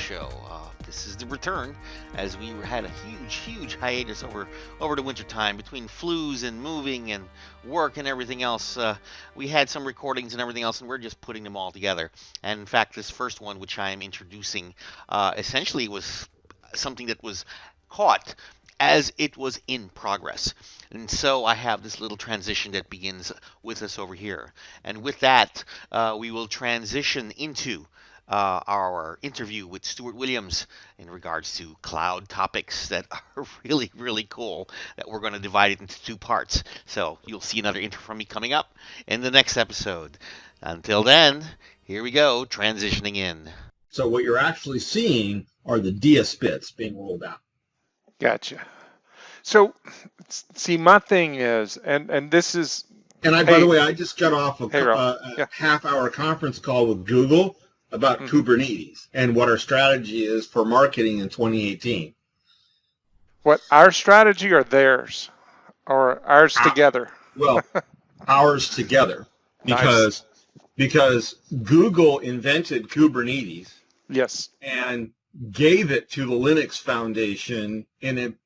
show. This is the return, as we had a huge hiatus over the winter time between flus and moving and work and everything else. We had some recordings and everything else, and we're just putting them all together. And in fact, this first one, which I am introducing, essentially was something that was caught as it was in progress. And so I have this little transition that begins with us over here. And with that, we will transition into our interview with Stuart Williams in regards to cloud topics that are really cool, that we're going to divide it into two parts. So you'll see another intro from me coming up in the next episode. Until then, here we go, transitioning in. So what you're actually seeing are the DS bits being rolled out. Gotcha. So, see, my thing is, and this is... And by the way, I just got off a half-hour conference call with Google about Kubernetes and what our strategy is for marketing in 2018. What, our strategy or theirs? Or ours together? Well, ours together. Because Google invented Kubernetes. Yes. And gave it to the Linux Foundation in an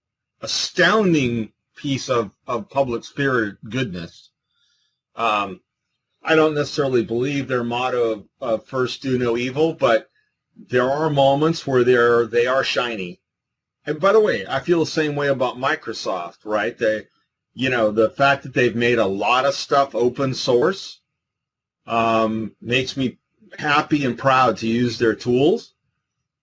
astounding piece of public spirit goodness. I don't necessarily believe their motto of first do no evil, but there are moments where they are shiny. And by the way, I feel the same way about Microsoft, right? The fact that they've made a lot of stuff open source makes me happy and proud to use their tools.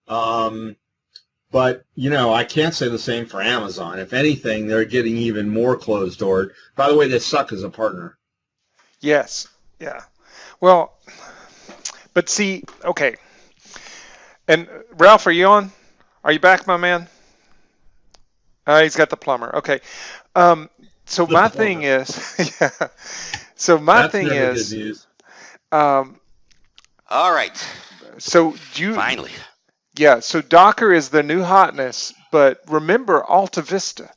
But, I can't say the same for Amazon. If anything, they're getting even more closed-doored. By the way, they suck as a partner. Yes. Yeah. Well, but see, okay. And Ralph, are you on? Are you back, my man? He's got the plumber. Okay. So my thing is, yeah. So my thing is, good news. All right. So finally. Yeah, so Docker is the new hotness, but remember Alta Vista.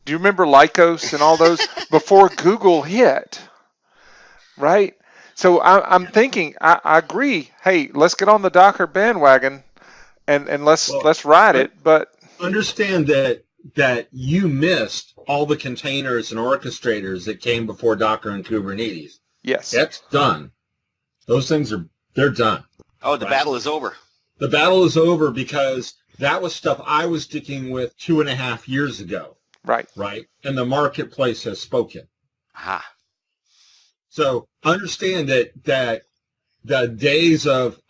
Do you remember Lycos and all those before Google hit? Right? So I'm thinking, I agree. Hey, let's get on the Docker bandwagon and let's ride it. But understand that you missed all the containers and orchestrators that came before Docker and Kubernetes. Yes. That's done. Those things they're done. Oh, the battle is over. The battle is over because that was stuff I was sticking with 2.5 years ago. Right. Right. And the marketplace has spoken. Aha. So understand that the days of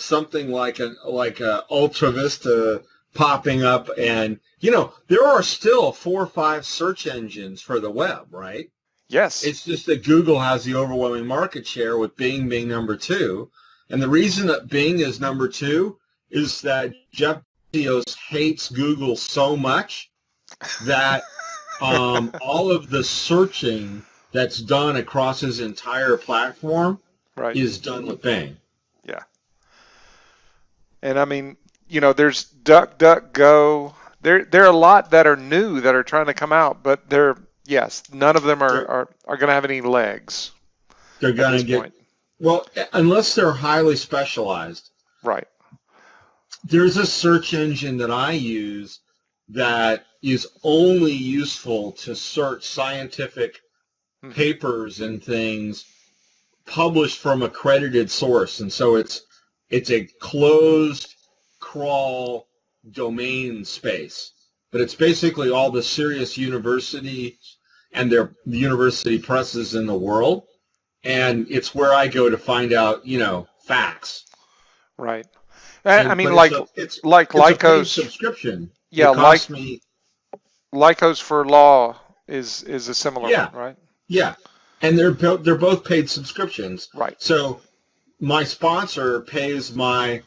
something like a Ultra Vista popping up, and there are still 4 or 5 search engines for the web, right? Yes. It's just that Google has the overwhelming market share with Bing being number 2. And the reason that Bing is number 2 is that Jeff Bezos hates Google so much that all of the searching that's done across his entire platform is done with Bing. Yeah. And I mean, there's DuckDuckGo. There are a lot that are new that are trying to come out, but none of them are going to have any legs. They're going to get... Well, unless they're highly specialized. Right. There's a search engine that I use that is only useful to search scientific papers and things published from accredited source. And so it's a closed crawl domain space. But it's basically all the serious universities and the university presses in the world. And it's where I go to find out, facts. Right. It's Lycos. A subscription. Yeah, Lycos for Law is a similar one, right? Yeah, and they're both paid subscriptions. Right. So my sponsor pays my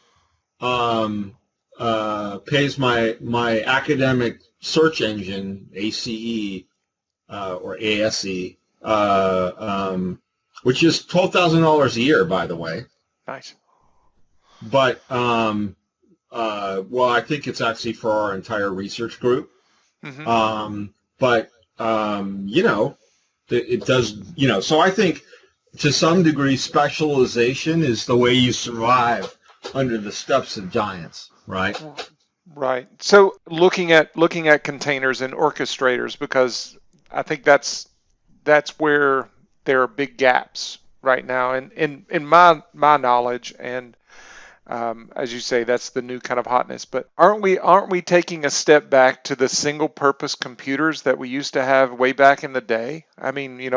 academic search engine, ACE or ASE. Which is $12,000 a year, by the way. Nice. But, I think it's actually for our entire research group. Mm-hmm. It does, so I think to some degree specialization is the way you survive under the steps of giants, right? Right. So looking at containers and orchestrators, because I think that's where there are big gaps right now, and in my knowledge, and as you say, that's the new kind of hotness. But aren't we taking a step back to the single purpose computers that we used to have way back in the day? I mean, we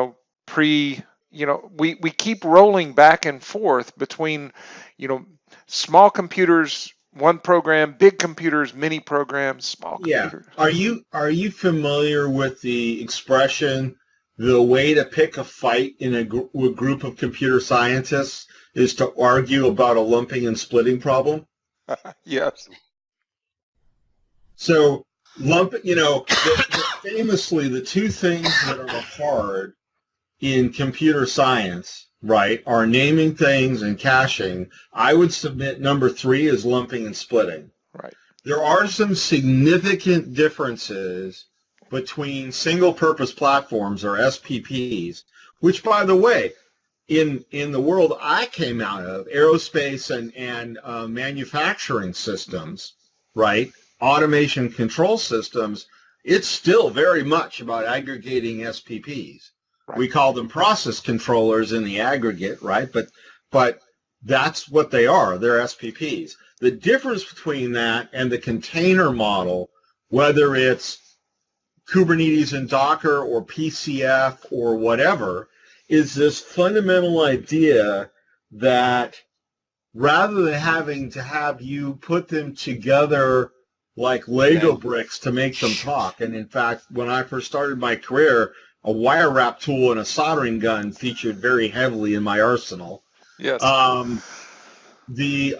keep rolling back and forth between, small computers, one program, big computers, mini programs, small Yeah. computers. Are you familiar with the expression, the way to pick a fight in a group of computer scientists is to argue about a lumping and splitting problem? Yes. So famously, the two things that are hard in computer science, right, are naming things and caching. I would submit number 3 is lumping and splitting. Right. There are some significant differences between single-purpose platforms, or SPPs, which, by the way, in the world I came out of, aerospace and manufacturing systems, right, automation control systems, it's still very much about aggregating SPPs. Right. We call them process controllers in the aggregate, right? But that's what they are. They're SPPs. The difference between that and the container model, whether it's Kubernetes and Docker or PCF or whatever, is this fundamental idea that rather than having to have you put them together like Lego bricks to make them talk, and in fact, when I first started my career, a wire wrap tool and a soldering gun featured very heavily in my arsenal. Yes. The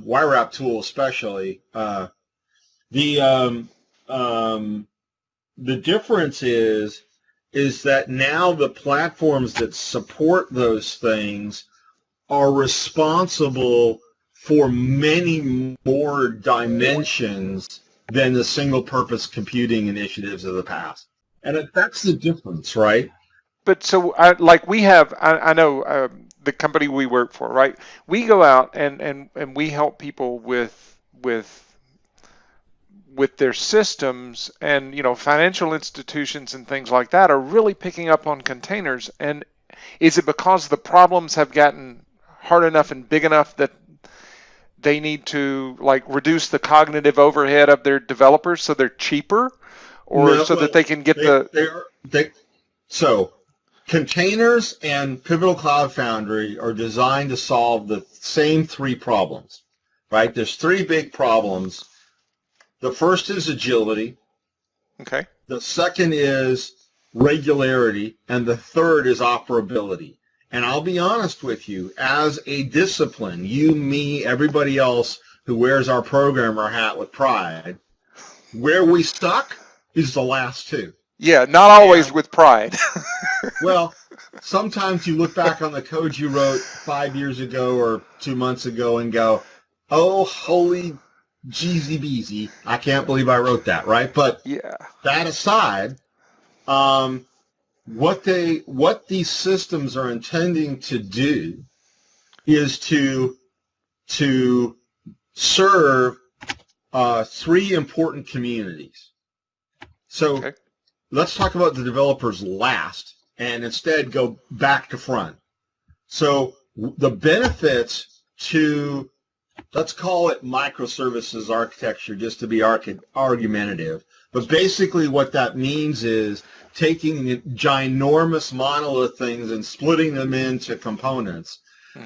wire wrap tool especially. The difference is that now the platforms that support those things are responsible for many more dimensions than the single-purpose computing initiatives of the past. And that's the difference, right? But so, I know the company we work for, right? We go out and we help people with their systems, and financial institutions and things like that are really picking up on containers. And is it because the problems have gotten hard enough and big enough that they need to reduce the cognitive overhead of their developers so they're cheaper, or so that they can get So containers and Pivotal Cloud Foundry are designed to solve the same 3 problems, right? There's 3 big problems. The first is agility. Okay. The second is regularity. And the third is operability. And I'll be honest with you, as a discipline, you, me, everybody else who wears our programmer hat with pride, where we stuck is the last 2. Yeah, not always with pride. Well, sometimes you look back on the code you wrote 5 years ago or 2 months ago and go, oh, holy Jeezy Beezy, I can't believe I wrote that, right? But yeah, that aside, what these systems are intending to do is to serve 3 important communities. So okay. Let's talk about the developers last and instead go back to front. So the benefits to, let's call it microservices architecture just to be argumentative. But basically what that means is taking ginormous monolith things and splitting them into components,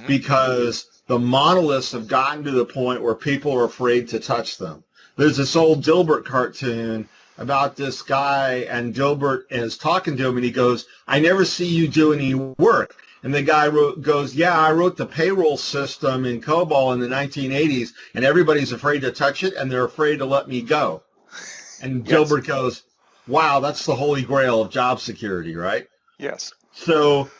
because the monoliths have gotten to the point where people are afraid to touch them. There's this old Dilbert cartoon about this guy, and Dilbert is talking to him, and he goes, I never see you do any work. And the guy goes, yeah, I wrote the payroll system in COBOL in the 1980s, and everybody's afraid to touch it, and they're afraid to let me go. And Yes. Dilbert goes, wow, that's the holy grail of job security, right? Yes. So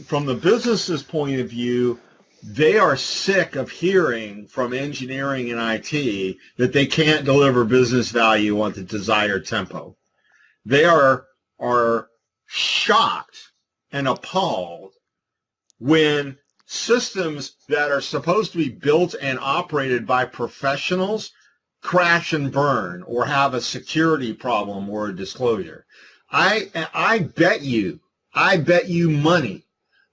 from the business's point of view, they are sick of hearing from engineering and IT that they can't deliver business value on the desired tempo. They are shocked and appalled when systems that are supposed to be built and operated by professionals crash and burn or have a security problem or a disclosure. I bet you money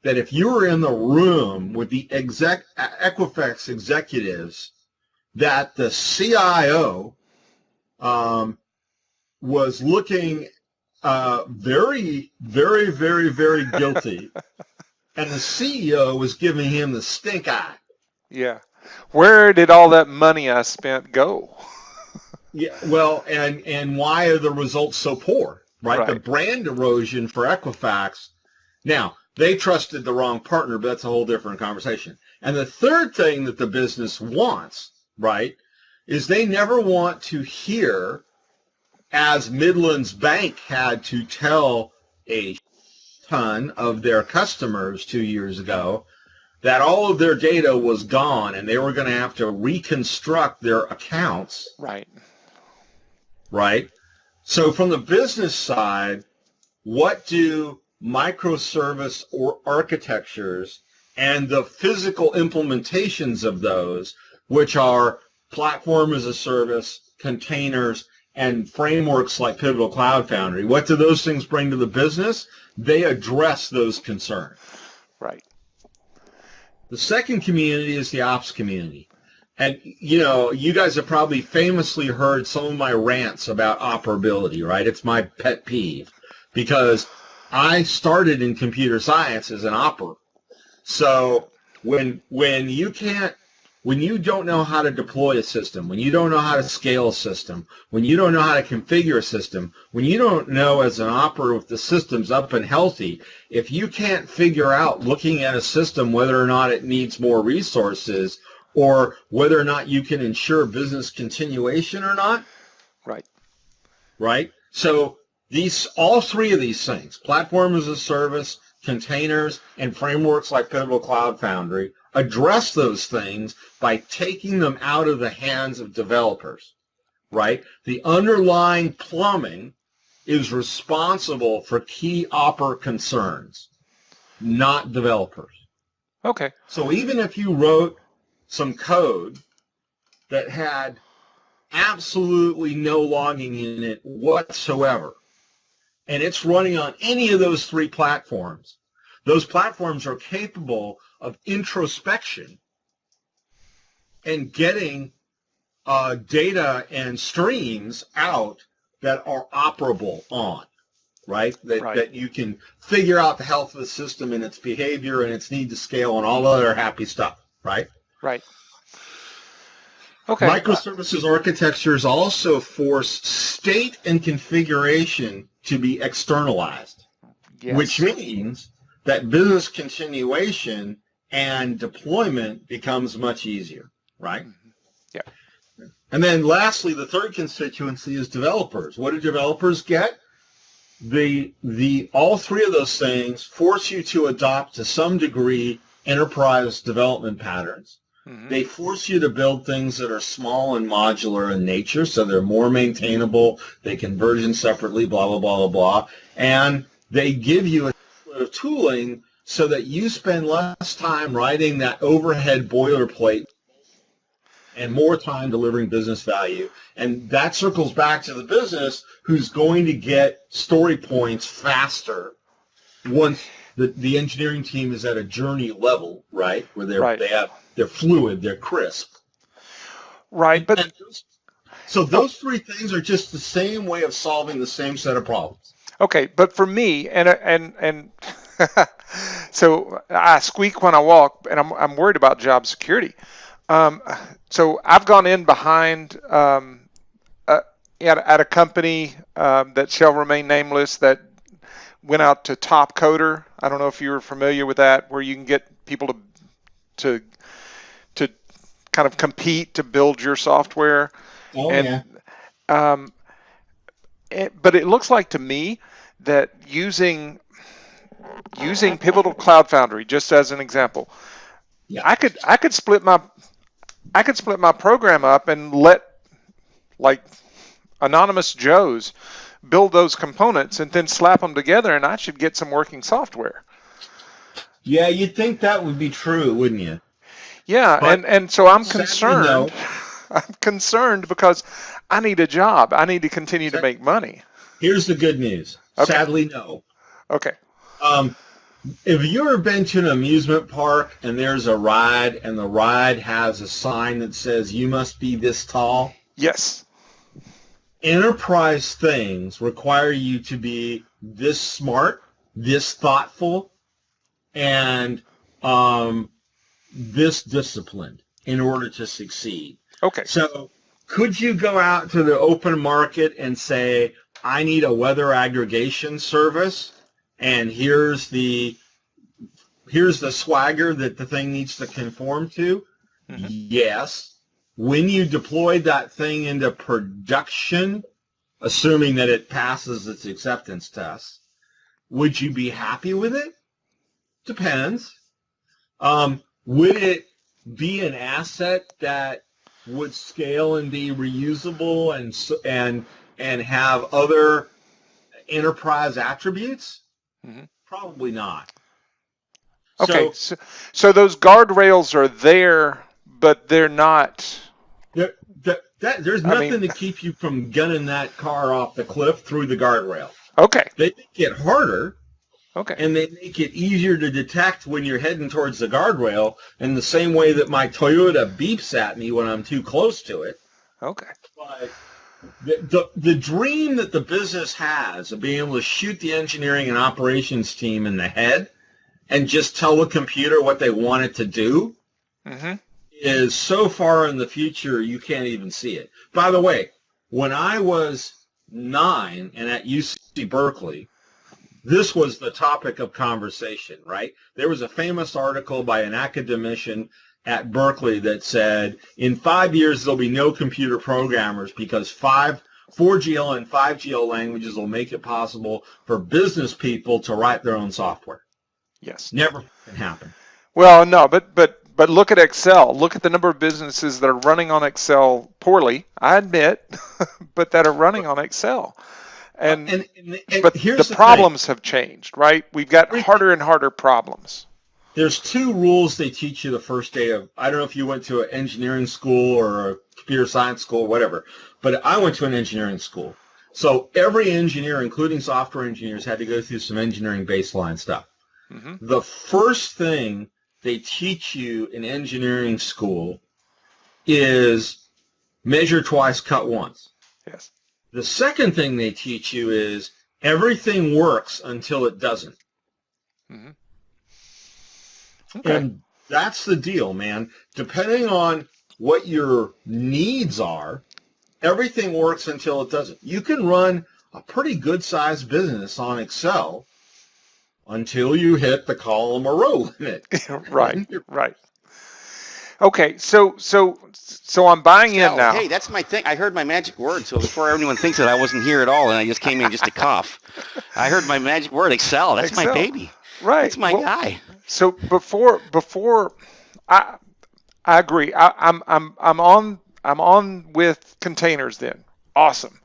that if you were in the room with the Equifax executives, that the CIO was looking very, very, very, very guilty, and the CEO was giving him the stink eye. Yeah. Where did all that money I spent go? Yeah, well, and why are the results so poor, right? The Right. brand erosion for Equifax. Now, they trusted the wrong partner, but that's a whole different conversation. And the third thing that the business wants, right, is they never want to hear, as Midlands Bank had to tell a ton of their customers 2 years ago, that all of their data was gone and they were going to have to reconstruct their accounts. Right. Right? So from the business side, what do microservice or architectures and the physical implementations of those, which are platform as a service, containers, and frameworks like Pivotal Cloud Foundry, what do those things bring to the business? They address those concerns. Right. The second community is the ops community. And, you guys have probably famously heard some of my rants about operability, right? It's my pet peeve because I started in computer science as an operator. So when you don't know how to deploy a system, when you don't know how to scale a system, when you don't know how to configure a system, when you don't know as an operator if the system's up and healthy, if you can't figure out looking at a system whether or not it needs more resources or whether or not you can ensure business continuation or not, Right. right? So all three of these things, platform as a service, containers, and frameworks like Pivotal Cloud Foundry, address those things by taking them out of the hands of developers, right? The underlying plumbing is responsible for key operator concerns, not developers. Okay. So even if you wrote some code that had absolutely no logging in it whatsoever, and it's running on any of those three platforms, those platforms are capable of introspection and getting data and streams out that are operable on, right? That you can figure out the health of the system and its behavior and its need to scale and all other happy stuff, right? Right. Okay. Microservices architectures also force state and configuration to be externalized, Yes. which means that business continuation and deployment becomes much easier, right? Yeah. And then lastly, the third constituency is developers. What do developers get? All three of those things force you to adopt to some degree enterprise development patterns. Mm-hmm. They force you to build things that are small and modular in nature, so they're more maintainable, they can version separately, blah, blah, blah, blah, blah. And they give you a bit of tooling so that you spend less time writing that overhead boilerplate and more time delivering business value. And that circles back to the business who's going to get story points faster once the engineering team is at a journey level, right? Where they're fluid, they're crisp. Right, but so those three things are just the same way of solving the same set of problems. okay, but for me, and so I squeak when I walk, and I'm worried about job security. So I've gone in behind at a company that shall remain nameless that went out to Top Coder. I don't know if you're familiar with that, where you can get people to kind of compete to build your software. Oh, and, yeah. But it looks like to me that using Pivotal Cloud Foundry, just as an example, Yeah. I could split my program up and let like anonymous Joes build those components and then slap them together, and I should get some working software. Yeah, you'd think that would be true, wouldn't you? Yeah, But and so I'm sadly, concerned. no. I'm concerned because I need a job. I need to continue to Sa- make money. Here's the good news. Okay. Sadly, no. Okay. Um, if you've ever been to an amusement park and there's a ride and the ride has a sign that says you must be this tall, Yes. enterprise things require you to be this smart, this thoughtful, and this disciplined in order to succeed. Okay. So could you go out to the open market and say, I need a weather aggregation service, and here's the swagger that the thing needs to conform to? Mm-hmm. Yes. When you deployed that thing into production, assuming that it passes its acceptance test, would you be happy with it? Depends. Would it be an asset that would scale and be reusable and have other enterprise attributes? Mm-hmm. Probably not. Okay. So those guardrails are there, but they're not. There's nothing to keep you from gunning that car off the cliff through the guardrail. Okay. They make it harder, Okay. and they make it easier to detect when you're heading towards the guardrail in the same way that my Toyota beeps at me when I'm too close to it. Okay. But the dream that the business has of being able to shoot the engineering and operations team in the head and just tell the computer what they want it to do Mm-hmm. is so far in the future you can't even see it. By the way, when I was 9 and at UC Berkeley, this was the topic of conversation, right? There was a famous article by an academician at Berkeley that said, in 5 years, there'll be no computer programmers because 4GL and 5GL languages will make it possible for business people to write their own software. Yes. Never can happen. Well, no, but look at Excel. Look at the number of businesses that are running on Excel poorly, I admit, but that are running on Excel. But here's the problems have changed, right? We've got harder and harder problems. There's 2 rules they teach you the first day of, I don't know if you went to an engineering school or a computer science school, whatever, but I went to an engineering school. So every engineer, including software engineers, had to go through some engineering baseline stuff. Mm-hmm. The first thing they teach you in engineering school is measure twice, cut once. Yes. The second thing they teach you is everything works until it doesn't. Mm-hmm. Okay. And that's the deal, man. Depending on what your needs are, everything works until it doesn't. You can run a pretty good-sized business on Excel until you hit the column or row limit. Right. Okay, so I'm buying in now. Hey, that's my thing. I heard my magic word. So before anyone thinks that I wasn't here at all and I just came in just to cough, I heard my magic word, Excel. That's my baby. Right. That's my guy. So before I agree. I'm on with containers then. Awesome.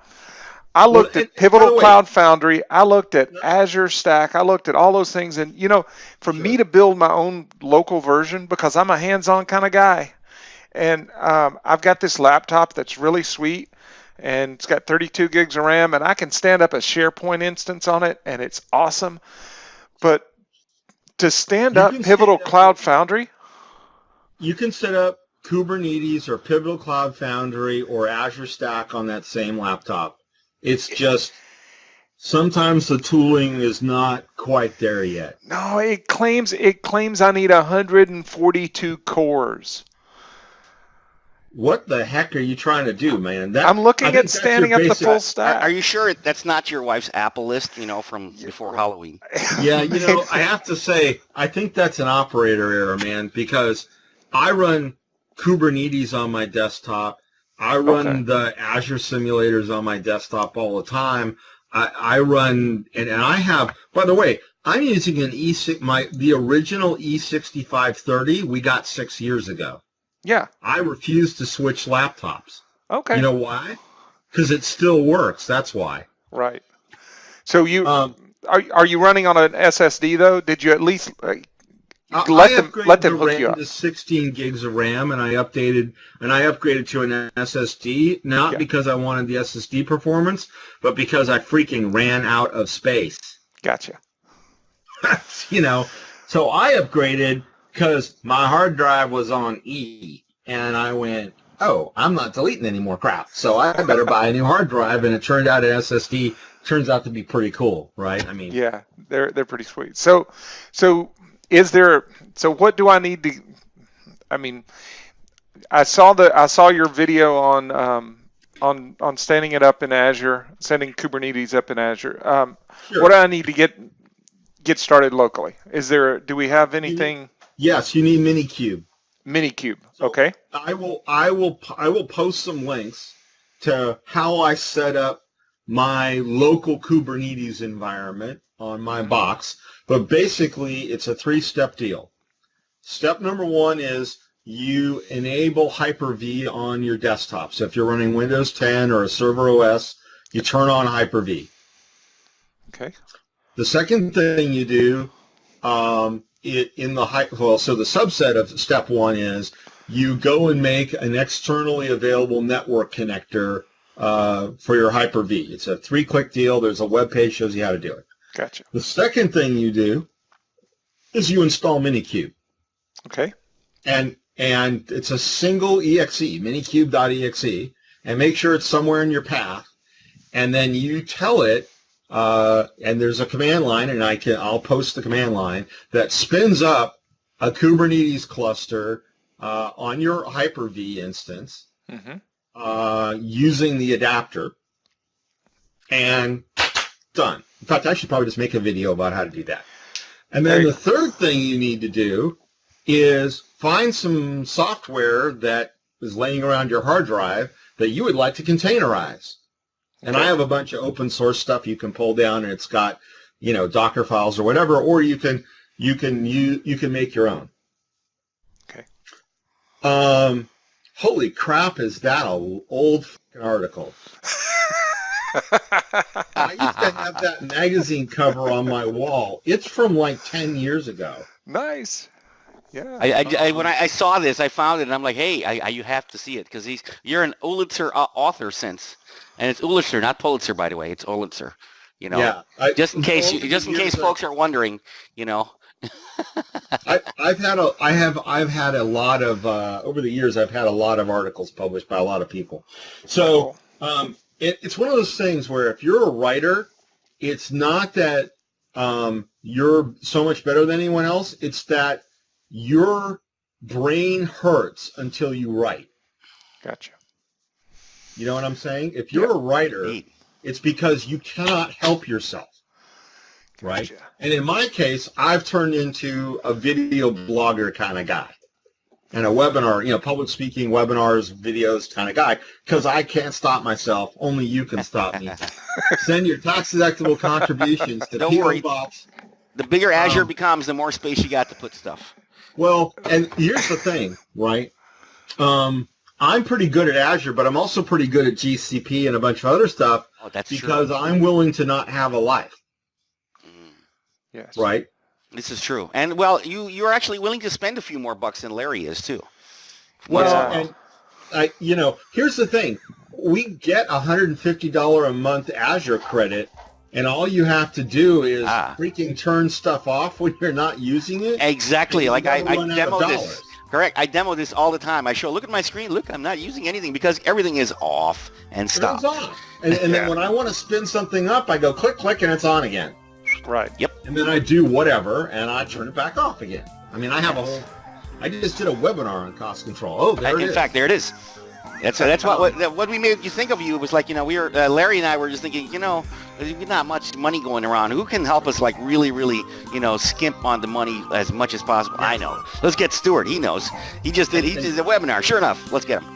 I looked at Pivotal Cloud Foundry. I looked at Azure Stack. I looked at all those things. And, for me to build my own local version, because I'm a hands-on kind of guy, and I've got this laptop that's really sweet, and it's got 32 gigs of RAM, and I can stand up a SharePoint instance on it, and it's awesome. But to stand up Pivotal Cloud Foundry? You can set up Kubernetes or Pivotal Cloud Foundry or Azure Stack on that same laptop. It's just sometimes the tooling is not quite there yet. No, it claims I need 142 cores. What the heck are you trying to do, man? I'm looking at standing up the full stack. Are you sure that's not your wife's Apple list, from before Halloween? Yeah, I have to say, I think that's an operator error, man, because I run Kubernetes on my desktop. I run the Azure simulators on my desktop all the time. I run, and I have, by the way, I'm using an the original E6530 we got 6 years ago. Yeah. I refuse to switch laptops. Okay. You know why? Because it still works. That's why. Right. So you are you running on an SSD though? Did you at least let them upgraded the hook you RAM up. to 16 gigs of RAM, and I upgraded to an SSD, not Yeah. because I wanted the SSD performance, but because I freaking ran out of space. Gotcha. So I upgraded because my hard drive was on E, and I went, oh, I'm not deleting any more crap, so I better buy a new hard drive, and it turned out an SSD turns out to be pretty cool, right? I mean, Yeah, they're pretty sweet. So what do I need to? I mean, I saw your video on standing it up in Azure, setting Kubernetes up in Azure. sure. What do I need to get started locally? Do we have anything? Yes, you need Minikube. Minikube. So Okay. I will post some links to how I set up my local Kubernetes environment on my box. But basically, it's a 3-step deal. Step number 1 is you enable Hyper-V on your desktop. So if you're running Windows 10 or a server OS, you turn on Hyper-V. Okay. The second thing you do so the subset of step 1 is you go and make an externally available network connector for your Hyper-V. It's a 3-click deal. There's a web page shows you how to do it. Gotcha. The second thing you do is you install Minikube. Okay. And it's a single exe, minikube.exe, and make sure it's somewhere in your path. And then you tell it, and there's a command line, and I'll post the command line that spins up a Kubernetes cluster on your Hyper-V instance using the adapter, and done. In fact, I should probably just make a video about how to do that. And then the third thing you need to do is find some software that is laying around your hard drive that you would like to containerize. And I have a bunch of open source stuff you can pull down, and it's got, Docker files or whatever, or you can make your own. Okay. Holy crap, is that an old article? I used to have that magazine cover on my wall. It's from like 10 years ago. Nice. Yeah. When I saw this, I found it, and I'm like, hey, you have to see it because you're an Pulitzer author since, and it's Pulitzer, not Pulitzer, by the way. It's Pulitzer. Yeah. Just in case folks are wondering, I've had a lot of over the years. I've had a lot of articles published by a lot of people. So it's one of those things where if you're a writer, it's not that you're so much better than anyone else. It's that your brain hurts until you write. Gotcha. You know what I'm saying? If you're a writer, it's because you cannot help yourself. Right? Gotcha. And in my case, I've turned into a video blogger kind of guy and a webinar, public speaking, webinars, videos kind of guy, because I can't stop myself. Only you can stop me. Send your tax-deductible contributions to P.O. Box. The bigger Azure becomes, the more space you got to put stuff. Well, and here's the thing, right? I'm pretty good at Azure, but I'm also pretty good at GCP and a bunch of other stuff because I'm willing to not have a life. Yes. Right? This is true. And, well, you're actually willing to spend a few more bucks than Larry is, too. Well, and here's the thing. We get $150 a month Azure credit, and all you have to do is freaking turn stuff off when you're not using it. Exactly. Like I demo this. Correct. I demo this all the time. I show, look at my screen. Look, I'm not using anything because everything is off and stopped. It's off. And then when I want to spin something up, I go click, click, and it's on again. Right. Yep. And then I do whatever, and I turn it back off again. I mean, I just did a webinar on cost control. Oh, there it is. In fact, there it is. That's what we made you think of you was like, we were, Larry and I were just thinking, there's not much money going around. Who can help us like really, really, skimp on the money as much as possible? I know. Let's get Stuart. He knows. He did a webinar. Sure enough. Let's get him.